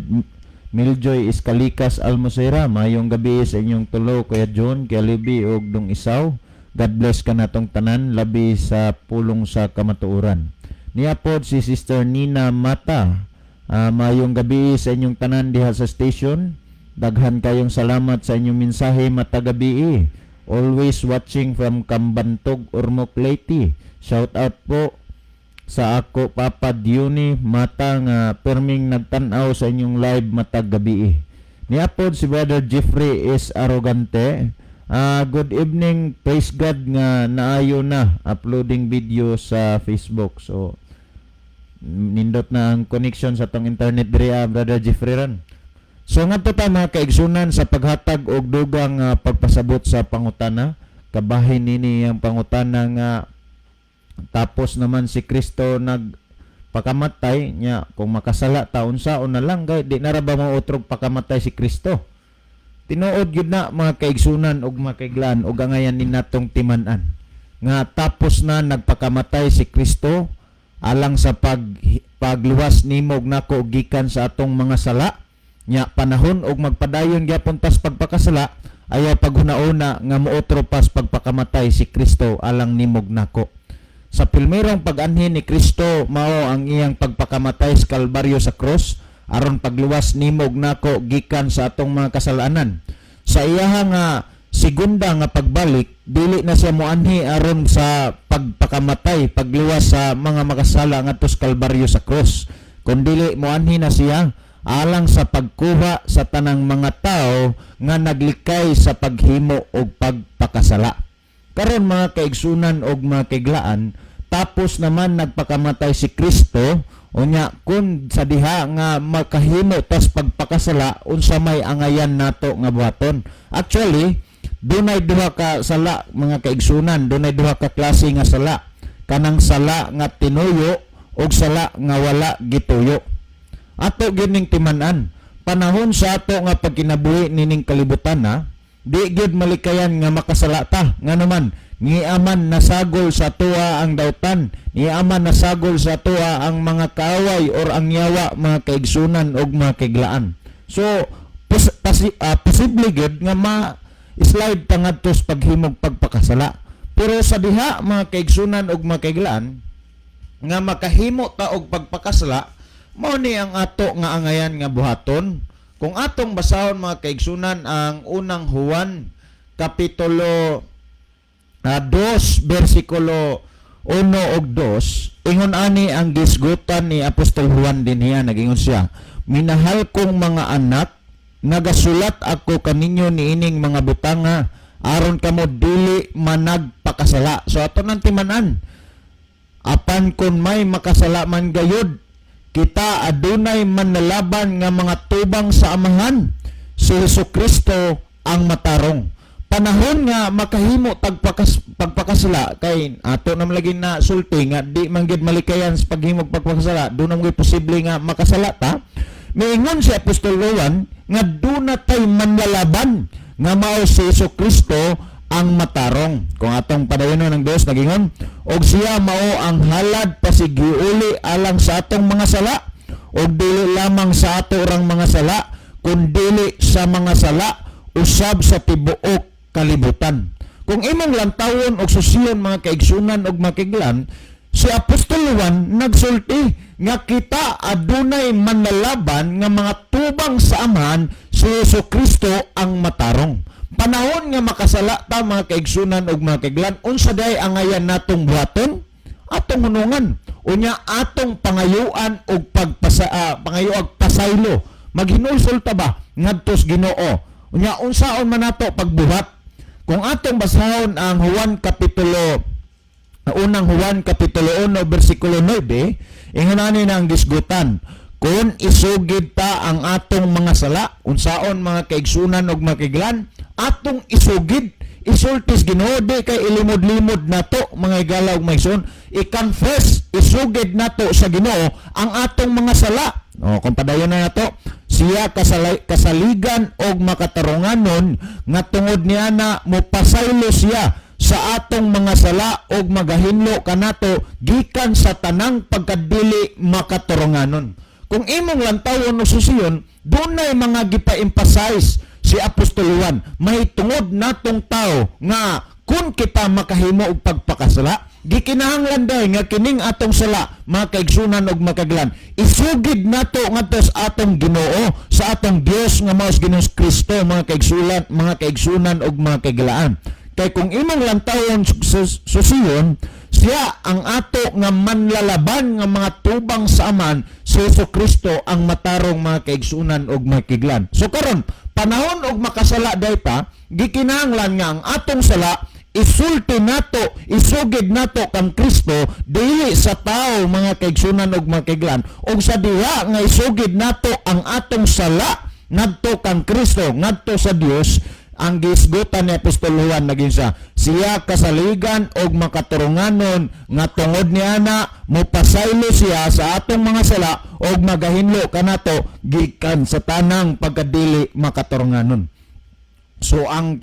Miljoy Iscalikas Almosera. Mayong gabi sa inyong tulo, Kuya John, Kuya Libby og Dong Isaw. God bless ka natong tanan, labi sa pulong sa kamatuoran. Niya pod si Sister Nina Mata. Mayong gabi sa inyong tanan diha sa station. Daghan kayong salamat sa inyong mensahe matagabi. Always watching from Kambantog, Ormoc, Leyte. Shout out po sa ako Papa Diony Mata nga perming nagtan-aw sa inyong live matagabi. Niya pod si Brother Jeffrey S. Arrogante. Good evening, praise God nga naayo na uploading video sa Facebook. So nindot na ang connection sa tong internet diri, Brother Jeffrey ran. So ngadto ta mga kaigsunan sa paghatag og dugang pagpasabot sa pangutana, kabahin nini ang pangutana nga tapos naman si Kristo nagpakamatay nya kung makasala ta unsaon na lang gay di na ra ba mautrog pakamatay si Kristo. Tinuod gyud na mga kaigsunan og mga kaiglaan og angayan ni natong timan-an nga tapos na nagpakamatay si Kristo alang sa pagluwas nimog nako gikan sa atong mga sala nya panahon og magpadayon gyapon tas pagpakasala ayaw paghuna-una nga mootro pas pagpakamatay si Kristo alang nimog nako. Sa pilmerong pag-anhin ni Kristo mao ang iyang pagpakamatay sa Kalbaryo sa cross aron pagluwas nimog nako gikan sa atong mga kasalanan. Sa iyang segunda nga pagbalik dili na siya moanhi aron sa pagpakamatay pagluwas sa mga makasala ngadto sa Kalbaryo sa cross, kundi moanhi na siya alang sa pagkuha sa tanang mga tao nga naglikay sa paghimo og pagpakasala. Karon mga kaigsunan og mga kaiglaan, tapos naman nagpakamatay si Kristo, unya kun sa diha nga makahimo tas pagpakasala unsa may angayan nato nga buhaton. Actually dunay duha ka sala mga kaigsunan, dunay duha ka klase nga sala. Kanang sala nga tinuyo ug sala nga wala gituyo. Ato gining timan-an, panahon sa ato nga pagkinabuhi nining kalibutan di gyud malikayan nga makasala ta. Nga naman niaman nasagol sa tuwa ang dautan, niaman nasagol sa tuwa ang mga kaaway or ang yawa mga kaigsunan ug mga kaiglaan. So posible gyud nga slide ta ngadto sa paghimog pagpakasala. Pero sa diha mga kaigsunan ug mga kaiglaan nga makahimo ta og pagpakasala, mao ni ang ato nga angayan nga buhaton. Kung atong basahon mga kaigsunan ang unang Juan kapitulo 2 bersikulo 1 ug 2, ingon ani ang gisgutan ni Apostol Juan dinhiya, nagingon siya, minahal kong mga anak, nagasulat ako kaninyo niining mga butanga aron kamo dili managpakasala. So ato nang timanan, apan kun may makasala man gayud, kita adunay manlalaban nga mga tubang sa amahan, si Hesukristo ang matarong. Panahon nga makahimo pagpakasala kay ato nam lagi na sulti nga di man gid malikayan sa paghimog pagpakasala, do na gyud posible nga makasala ta. Miingon si Apostol Juan nga do na tay manlalaban nga mao si Hesukristo ang matarong. Kung atong padayonon ng Dios nagingon, og siya mao ang halad pasigiuli alang sa atong mga sala, og dili lamang sa ato rang mga sala, kundi sa mga sala usab sa tibuok kalibutan. Kung imong lantawon og susiyon mga kaigsunan og makiglan, si Apostol Juan nagsulti nga kita adunay manlalaban nga mga tubang sa amahan, si Hesukristo ang matarong. Panahon nga makasala ta mga kaigsunan og mga kaiglan, unsa day angayan natong buhaton? Atong hunungan. Unya atong pangayuan og pangayo og pasaylo. Maghinulsol ta ba? ngadto sa Ginoo. Unya unsaon man nato pagbuhat? Kung atong basahon ang unang Juan kapitulo 1 bersikulo 9, ingunanin ang gisgutan. Kung isugid ta ang atong mga sala, unsaon mga kaigsunan og makiglan, atong isugid, isultis Ginoo di kay ilimod-limod nato mga igala og maigsoon, i-confess, isugid nato sa Ginoo ang atong mga sala. O kung padayon na nato, siya kasaligan og makatarunganon nga tungod niya na mopasaylo siya sa atong mga sala og magahinlo kanato gikan sa tanang pagkadili makatarunganon. Kung imong lantawon o susiyon, doon na mga gipa-emphasize si Apostol Juan. May tungod natong tao nga kung kita makahimo og pagpakasala, gikinahanglan day nga kining atong sala, mga kaigsunan og makaglan. Isugid nato ngadto sa atong Ginoo, sa atong Dios nga mao Ginoong Kristo, mga kaigsunan og mga kaigalaan. Kay kung imong lantawon susiyon, siya ang ato nga manlalaban nga mga tubang sa aman, si Jesucristo ang matarong mga kaigsunan og makiglan. So karon panahon og makasala dayta, gikinahanglan nga ang atong sala isulti nato, isugid nato kang Kristo dili sa tao mga kaigsunan og makiglan, og sa diha nga isugid nato ang atong sala ngadto kang Kristo, ngadto sa Dios. Ang gisgutan ni Apostol Juan naging siya kasaligan og makaturunganon nga tungod niya na mopasaylo siya sa atong mga sala og magahinlo kanato gikan sa tanang pagkadili makaturunganon. So ang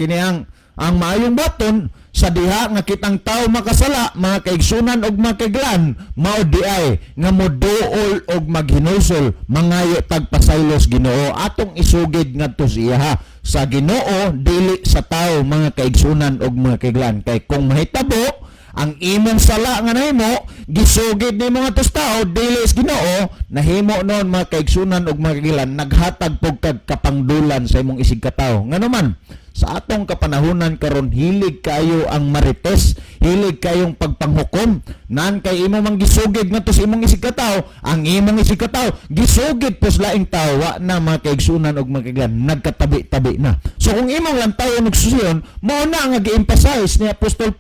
maayong baton sa diha nga kitang tao makasala, mga kaigsunan og makiglan, mao diay nga moduol og maghinusol mangayo tagpasaylos Ginoo, atong isugid ngadto siya sa Ginoo dili sa tao, mga kaigsunan og makiglan. Kay kung mahitabo ang imong sala nga nahimo gisugid ni mga tao dili sa Ginoo, nahimo noon mga kaigsunan og makiglan naghatag pog kapangdulan sa imong isig katawo. Ngano man sa atong kapanahunan karon, hilig kayo ang marites, hilig kayong pagpanghukom, nan kay imo mang gisugid ngadto sa imong isig katawo, ang imong isig katawo gisugid pos laing tawa na mga kaigsunan og makiglan, nagkatabi-tabi na. So kung imong lang tawo nagsusiyon, mao na nga gi-emphasize ni Apostol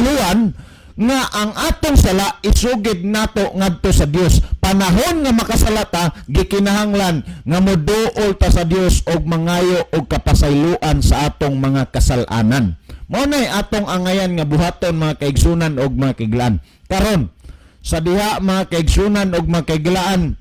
Juan nga ang atong sala isugid nato ngadto sa Dios. Panahon nga makasalata, gikinahanglan nga moduol ta sa Dios og mangayo og kapasayloan sa atong mga kasalanan. Mao nay atong angayan nga buhaton, mga kaigsunan og mga kiglaan. Karon sa diha, mga kaigsunan og mga kiglaan,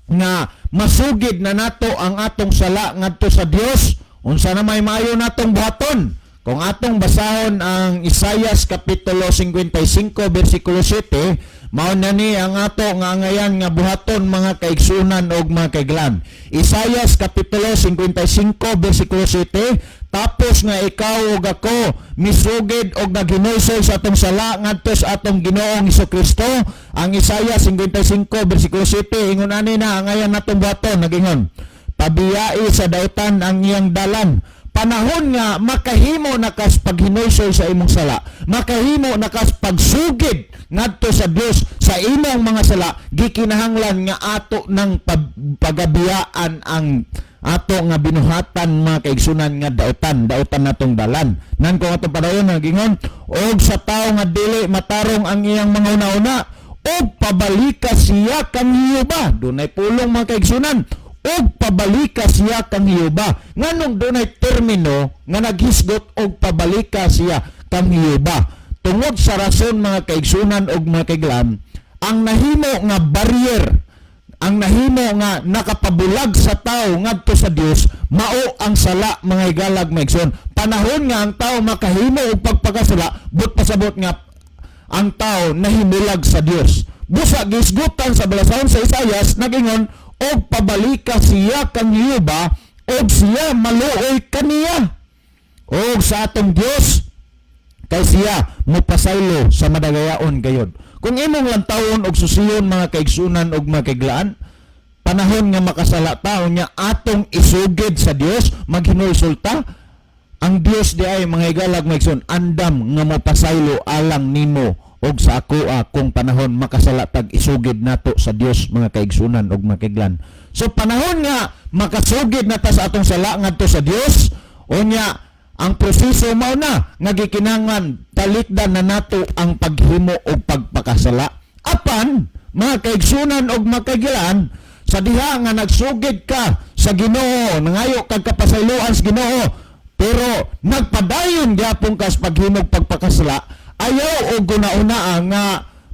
nga masugid na nato ang atong sala ngadto sa Dios, unsa na may maayo natong buhaton? Kung atong basahon ang Isaias kapitulo 55 bersikulo 7, mao na ni ang ato nga angayan nga buhaton, mga kaigsunan og mga kaiglan. Isaias kapitulo 55 bersikulo 7, tapos nga ikaw ug ako misugid og naghinusol sa atong sala ngadto sa atong Ginoong Jesucristo. Ang Isaias 55 bersikulo 7 ingon ani na angayan natong buhaton, nagingon, pabiyai sa dautan ang iyang dalan. Panahon nga makahimo nakas paghinusol sa imong sala, makahimo nakas pagsugid ngadto sa Dios sa imong mga sala, gikinahanglan nga ato ng pagabiyaan ang ato nga binuhatan, mga kaigsunan nga dautan natong dalan. Nan ko atong padayon nagingon, og sa tao nga dili matarong ang iyang mga una-una, og pabalika siya kang Jehova. Dunay pulong, mga kaigsunan, og pabalika siya kang Jehova. Nganong dunay termino nga naghisgot og pabalika siya kang Jehova? Tungod sa rason, mga kaigsunan og mga kaiglan, ang nahimo nga barrier, ang nahimo nga nakapabulag sa tao ngadto sa Dios, mao ang sala, mga igalag maigsoon. Panahon nga ang tao makahimo og pagpakasala, but pasabot nga ang tao nahimulag sa Dios. Busa gisgutan sa balasahon sa Isaias, nagingon, og pabalika siya kang Jehova, og siya maluoy kaniya. Og sa atong Dios, kay siya mopasaylo sa madagayaon gayod. Kung imong lantawon og susiyon, mga kaigsunan og mga kaiglaan, panahon nga makasala taon niya atong isugid sa Dios, maghinulsul ta, ang Dios di ay, mga igalag maigsoon, andam nga mopasaylo alang nimo og sa ako kung panahon makasala tag isugid nato sa Dios, mga kaigsunan og mga kaiglan. So panahon nga makasugid na ta sa atong sala ngadto sa Dios, unya ang proseso mao na nga gikinahanglan talikdan na nato ang paghimo og pagpakasala. Apan mga kaigsunan og makagilan, sa diha nga nagsugid ka sa Ginoo, nangayo kag kapasayloan sa Ginoo, pero nagpadayon gyapon ka sa paghimo og pagpakasala, ayaw og guna-una nga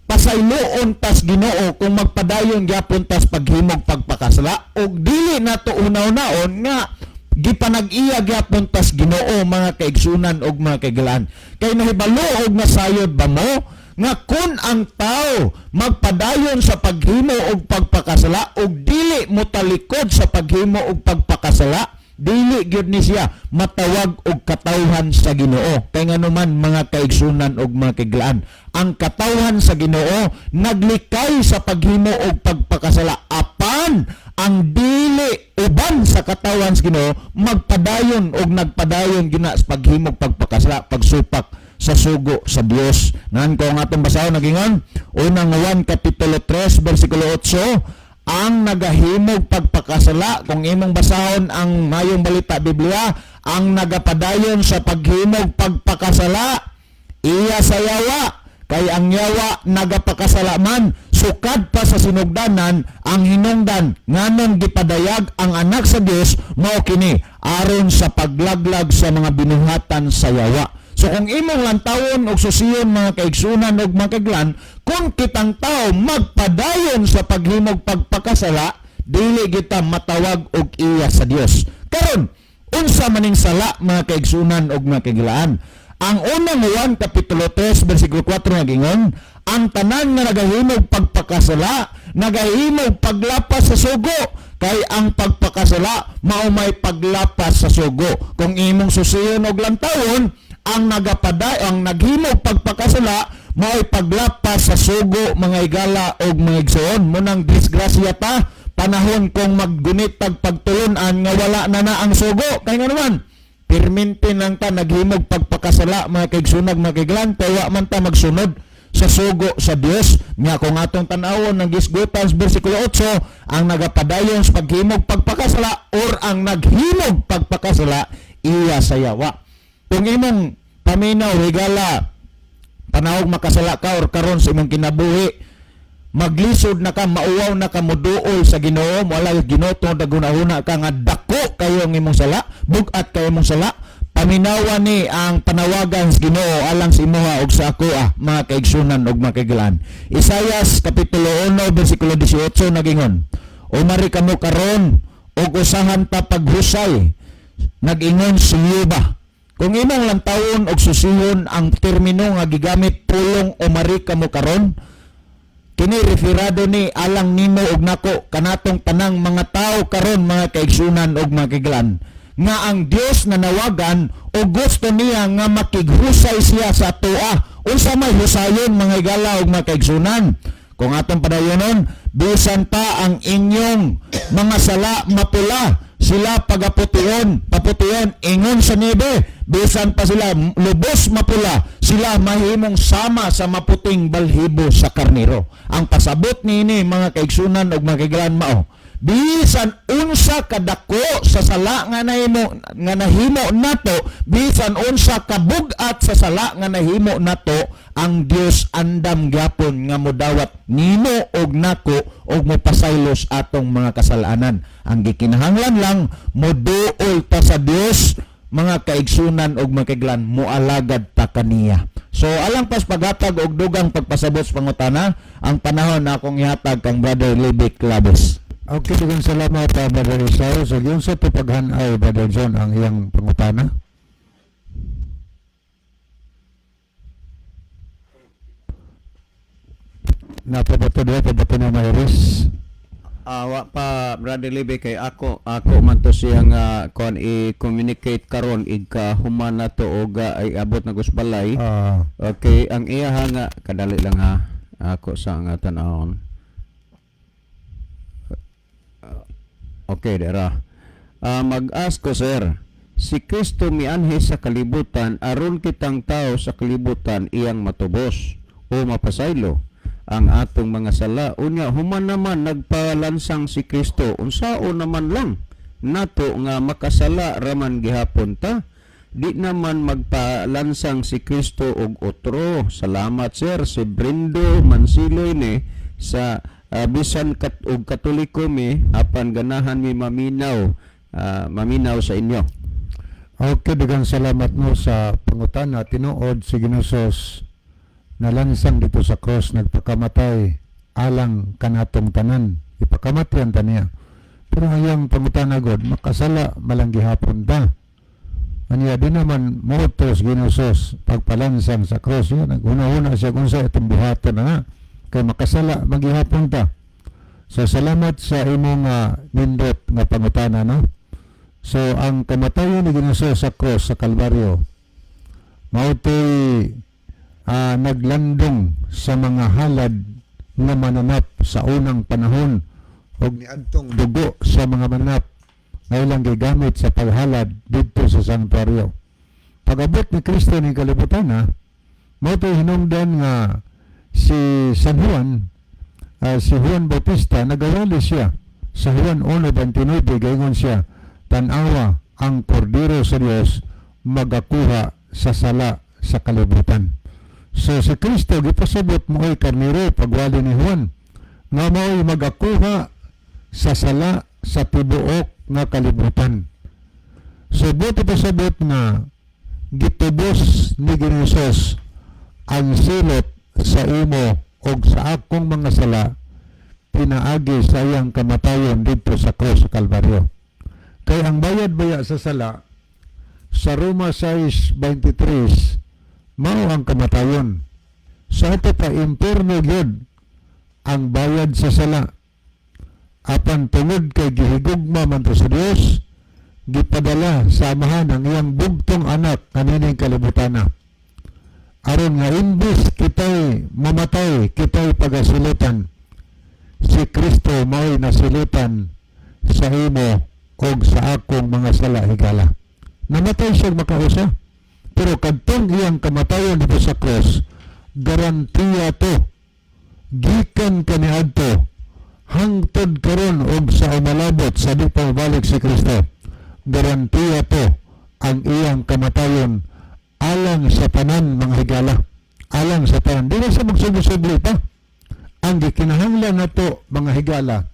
pasayloon tas Ginoo kung magpadayon gyapon tas paghimo og pagpakasala, og dili nato una-unaon nga gipanag-iya gyapon tas Ginoo mga kaigsunan og mga kaigalan. Kay nahibalo og nasayod ba mo nga kun ang tao magpadayon sa paghimo og pagpakasala og dili mo talikod sa paghimo og pagpakasala, dili gyud ni siya matawag og katawhan sa Ginoo. Kay nganuman mga kaigsunan og mga kaigalan, ang katawhan sa Ginoo naglikay sa paghimo og pagpakasala, apan ang dili uban sa katawhan sa Ginoo magpadayon og nagpadayon gina sa paghimo og pagpakasala, pagsupak sa sugo sa Dios. Nan ko ang atong basahon nagingon, unang 1 kapitulo 3 bersikulo 8, ang nagahimog pagpakasala, kung imong basahon ang mayong balita Biblia, ang nagapadayon sa paghimog pagpakasala, iya sa yawa, kay ang yawa nagapakasala man, sukad pa sa sinugdanan ang hinungdan, nganong gipadayag ang anak sa Dios mao kini aron sa paglaglag sa mga binuhatan sa yawa. So kung imong lantawon og susiyon mga kaigsunan og mga kaglan, kung kitang tao magpadayon sa paghimog pagpakasala, dili kita matawag og iya sa Dios. Karon, unsa maning sala mga kaigsunan og mga kaglaan? Ang unang 1 kapitulo 3 bersikulo 4 nagingon, ang tanan nga nagahimog pagpakasala, nagahimog paglapas sa sugo, kay ang pagpakasala mao may paglapas sa sugo. Kung imong susiyon og lantawon, ang naghimog pagpakasala mao'y paglapas sa sugo mga igala og mga igsoon. Munang disgrasya ta panahon kung maggunit tag pagtulunan nga wala na ang sugo. Kaya nga naman pirminti lang ta naghimog pagpakasala mga kaigsunag mga kaiglan, kaya wa man ta magsunod sa sugo sa Dios. Nga kung atong tanawon ng gisgutan sa bersikulo 8, ang nagapadayon sa paghimog pagpakasala or ang naghimog pagpakasala iya sa yawa. Kung imong paminaw, higala, panahog makasala ka or karon sa imong kinabuhi, maglisod na ka, mauwaw na ka, muduol sa Ginoo, wala ginoto, dagunahuna ka nga dako kayo ang imong sala, bugat kayo imong sala, paminawan ni ang panawagan sa Ginoo alang sa imuha og sa ako mga kaigsunan og mga kaigalan. Isayas kapitulo 1 bersikulo 18 nagingon, umari kamo karon og usahan ta paghusay, nagingon siyuba. Kung imong lantawon og susihon ang termino nga gigamit pulong umari kamo karon, kini referado ni alang nimo og nako kanatong tanang mga tao karon mga kaigsunan og mga kaigalan, nga ang Dios nanawagan o gusto niya nga makighusay siya sa atoa. Unsa may husayon mga igala og mga kaigsunan? Kung atong padayonon, bisan pa ang inyong mga sala mapula, sila paputiyon, ingon sa nibe, bisan pa sila lubos mapula, sila mahimong sama sa maputing balhibo sa karnero. Ang pasabot niini mga kaigsunan og mga kaigalan mao, bisan unsa kadako sa sala nga nahimo nato, bisan unsa kabugat sa sala nga nahimo nato, ang Dios andam gyapon nga modawat nimo og nako og mopasaylos atong mga kasalanan. Ang gikinahanglan lang moduol ta sa Dios mga kaigsunan og mga kaiglan, moalagad ta kaniya. So alang pas paghatag og dugang pagpasabot sa pangutana, ang panahon na akong ihatag kang Brother Libby Claves. Okay, daghang salamat Brother Rizal. So yung sa paghanay Brother John ang iyang pangutana. Napabato na Mayris. Wa pa Brother Libby, kay ako man to siya nga kon i-communicate karon igka human na to og ay abot na gusbalay. Okay, ang iya nga kadali lang ha. Ako sa nga tan-awon. Okay, dera. Mag-ask ko, sir. Si Kristo mianhi sa kalibutan, aron kitang tao sa kalibutan iyang matubos o mapasaylo. ang atong mga sala. Unya human naman nagpalansang si Kristo, unsao naman lang nato nga makasala raman gihapon ta. Di naman magpalansang si Kristo og otro. Salamat sir si Brindo Mansiloy ni sa bisan og Katoliko mi apan ganahan mi maminaw sa inyo. Okay, daghang salamat no sa pangutana. Tinuod si Ginosos nalansang dito sa cross, nagpakamatay alang kanatong tanan. Ipakamatyan ta niya. Pero ayang pangutana god, makasala malang gihapon ta. Anya di naman motos Ginosos pagpalansang sa cross. Yun, naghuna-huna siya kung sa itong buhaton na kay makasala magihapon ta. So salamat sa imong nindot nga pangutana no. So ang kamatayon ni Ginosos sa cross sa Kalbaryo mautoy naglandong sa mga halad nga mananap sa unang panahon og niadtong dugo sa mga mananap nga ilang gigamit sa paghalad dito sa santuaryo. Pag-abot ni Kristo ni kalibutan mautoy hinungdan nga si San Juan si Juan Bautista nagawali siya sa Juan 1:29 gaingon siya, tanawa ang kordero sa Dios magakuha sa sala sa kalibutan. So si Kristo gipasabot mo ay karnero pagwali ni Juan nga mao'y magakuha sa sala sa tibuok nga kalibutan. So buti pasabot nga gitubos ni Ginosos ang silot sa imo og sa akong mga sala pinaagi sa iyang kamatayon dito sa cross sa Kalbaryo. Kay ang bayad baya sa sala sa Roma 6:23 mao ang kamatayon. Sa ato pa impierno gyud ang bayad sa sala. Apan tungod kay gihigugma man to sa Dios, gipadala sa amahan ang iyang bugtong anak kanining kalibutana. Aron nga imbis kitay mamatay, kitay pagasilutan, si Kristo mao'y nasilutan sa imo og sa akong mga sala higala. Namatay siya makausa, pero kadtong iyang kamatayon dito sa cross, garantiya to, gikan kaniadto, hangtod karon og sa umalabot sa di pabalik si Kristo. Garantiya to ang iyang kamatayon alang sa tanan mga higala, alang sa tanan. Di na siya magsubli-subli pa. Ang gikinahanglan nato mga higala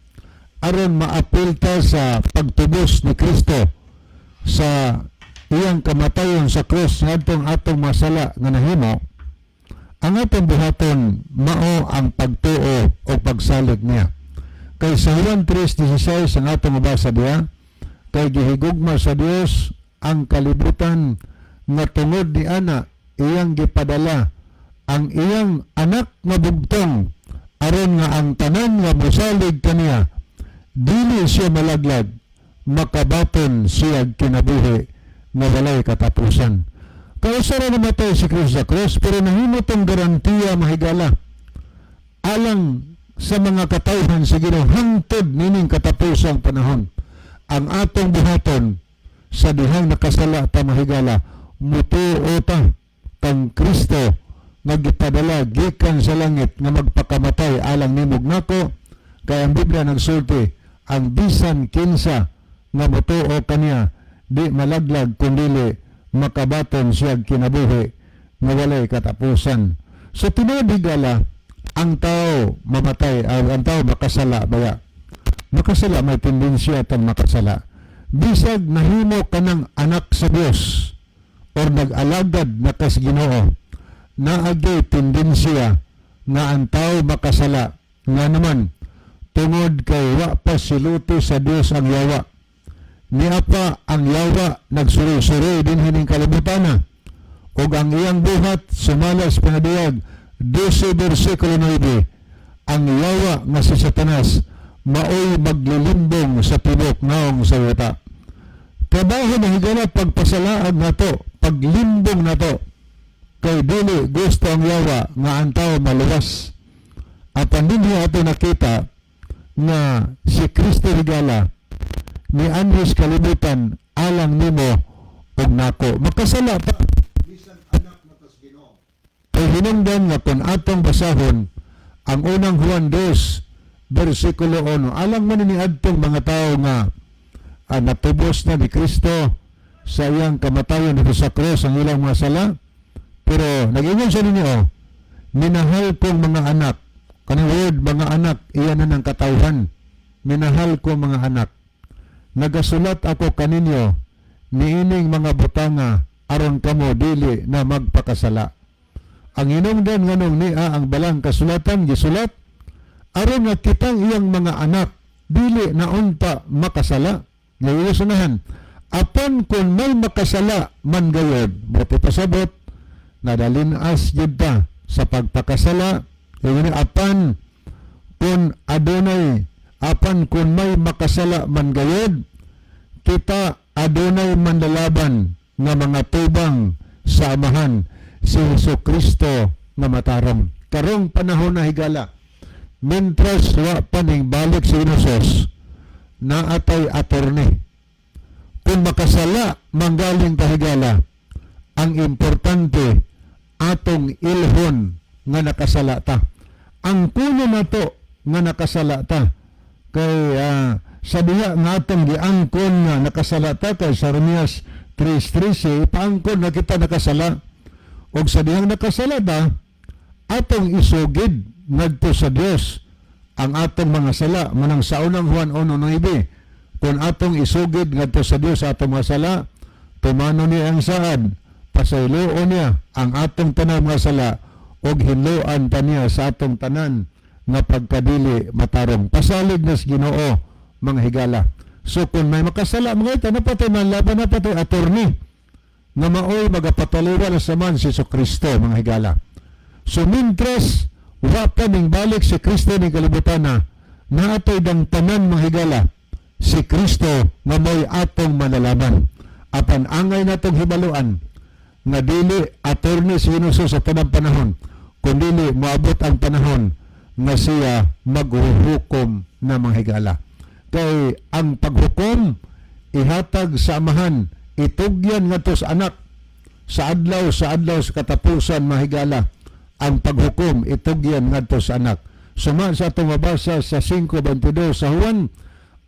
aron maapilta sa pagtubos ni Kristo sa iyang kamatayon sa cross ngadtong atong masala nga nahimo, ang atong buhaton mao ang pagtuo o pagsalig niya. Kay sa Juan 3:16 ang atong mabasa diha, kay gihigugma sa Dios ang kalibutan nga tungod ni ana iyang gipadala ang iyang anak nga bugtong aron nga ang tanan nga mosalig kaniya dili siya malaglag, makabaton siya kinabuhi na walay katapusan. Kausara namatay si Kristo sa cross, pero nahimo tong garantiya mahigala alang sa mga katawhan sa Ginoo hangtod nining katapusang panahon. Ang atong buhaton sa dihang nakasala ta mahigala, mutuo ta kang Kristo nagpadala gikan sa langit nga magpakamatay alang nimog nako. Kaya ang Biblia nagsulti, ang bisan kinsa nga mutuo kaniya di malaglag kundili makabaton siya kinabuhi nga walay katapusan. So tinuod higala ang tao mamatay, ang tao makasala baya. Makasala, may tendensya tang makasala. Bisag nahimo kanang anak sa Dios or nag-alagad na kas Ginoo, naagay tendensya nga ang tao makasala nga naman tungod kay wa pa siluto sa Dios ang yawa. Niya pa ang yawa nagsuri-suri din hining kalibutana ug ang iyang buhat sumalas panadiyag 12 versikulo 9, ang yawa nga si Satanas maoy maglilimbong sa tibok naong sa yuta. Trabaho na higala pagpasalaag na to, paglimbong na to, kay dili gusto ang yawa nga ang tao maluwas. At andin niya ato nakita na si Kristo higala ni Andres kalibutan alang nimo ug nako. Makasala pa bisan anak na tas Ginoo. Kay hinungdan nga kung atong basahon Ang unang Juan 2, versikulo 1, alang man ni adtong mga tao nga natubos na ni Kristo sa iyang kamatayon dito sa krus ang ilang mga sala. Pero nag-ingon siya ninyo, minahal kong mga anak. Kanang word, mga anak, iyan na ng katawhan. Minahal ko mga anak. Nagasulat ako kaninyo, niining mga butanga, aron kamo dili na magpakasala. Ang hinungdan nganong niya ang balang kasulatan gisulat, aron nga kitang iyang mga anak, dili na unta makasala. Ngayon apan kung may makasala man gayod, buti pasabot, nadalinas jud ta sa pagpakasala. Ngayon apan kung may makasala man gayod, kita adunay manlalaban nga mga tubang sa amahan si Jesucristo nga matarong. Karong panahon na higala, mentras wa paning balik si Hesus, na atay attorney. Kung makasala manggaling kahigala, ang importante atong ilhon nga nakasala ta. Ang puno na to nga nakasala ta kay sa diha nga atong giangkon nga nakasala ta kay Jeremias 3:13 ipaangkon na kita nakasala. Og sa dihang nakasala ta, atong isugid ngadto sa Dios ang atong mga sala manang sa unang Juan 1:9. Kung atong isugid ngadto sa Dios atong mga sala, tumano niya ang saad, pasayloon niya ang atong tanan mga sala, og hinloan ta niya sa atong tanan nga pagkadili matarong. Pasalig nas Ginoo mga higala. So kung may makasala mga ito, napatay manlaban, napatay attorney nga maoy magapataliwa na saman si Jesucristo mga higala. So mintras wa pa ning balik si Kristo ni kalibutan na atoy dang tanan mga higala, si Kristo nga mo'y atong manalaman. Apan angay natong hibaluan nga dili attorney si Hesus sa tanang panahon, kundi moabot ang panahon nga siya maghuhukom na mga higala. Kay ang paghukom ihatag sa amahan, itugyan ngadto sa anak sa adlaw sa katapusan mga higala. Ang paghukom itugyan ngadto sa anak. Suma sa atong mabasa sa 5:22 sa Juan,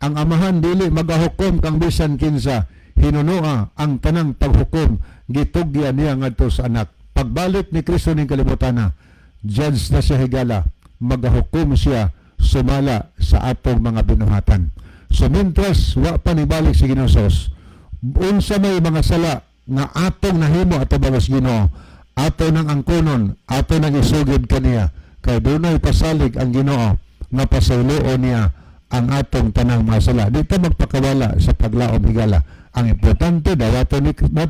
ang amahan dili magahukom kang bisan kinsa, hinunoa ang tanang paghukom gitugyan niya ngadto sa anak. Pagbalik ni Kristo ning kalibutan, judge na siya higala, magahukom siya sumala sa atong mga binuhatan. So mintras wa pa nibalik si Hesus, unsa may mga sala nga atong nahimo ato bagas Ginoo, ato nang angkonon, ato nang isugid kaniya, kay dunay pasalig ang Ginoo nga pasayloon niya ang atong tanang mga sala. Di ta magpakawala sa paglaom higala. Ang importante daw ato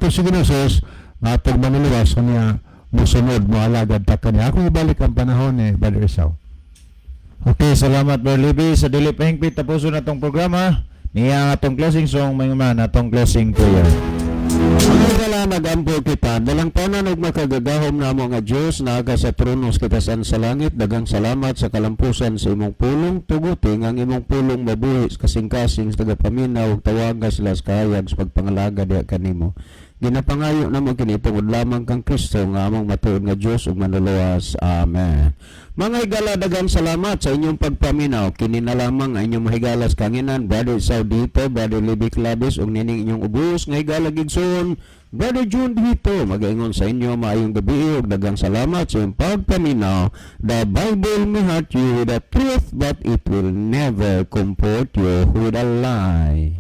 si Hesus nga atong manuluwas niya musunod mo alagad ta kaniya. Ako ibalik ang panahon ni Brother Esau. Okay, salamat Brother Libby. Sa dili pa hingpit tapuson na itong programa. Niya atong closing song, mga man, atong closing prayer. Ang higala nag-ampo kita, dalang tanan og makagagahom na mga Diyos na aga sa tronos kitasan sa langit, dagang salamat sa kalampusan sa imong pulong, tuguting ang imong pulong mabuhi kasing-kasing sa tagapaminaw, tawaga sila sa kahayag sa pagpangalaga diha kanimo. Ginapangayo na mo kini tungod lamang kang Kristo nga among matuod nga Dios ug manlulowas. Amen. Mga higala, dagang salamat sa inyong pagpaminaw. Kini na lamang ang inyong mahigalas kanginan, Brother Saudito, Brother Libby Clavis, ug nining inyong ubos nga higala gigsoon, Brother June dito. Magaingon sa inyo maayong gabi ug dagang salamat sa inyong pagpaminaw. The Bible may hurt you with the truth, but it will never comfort you with a lie.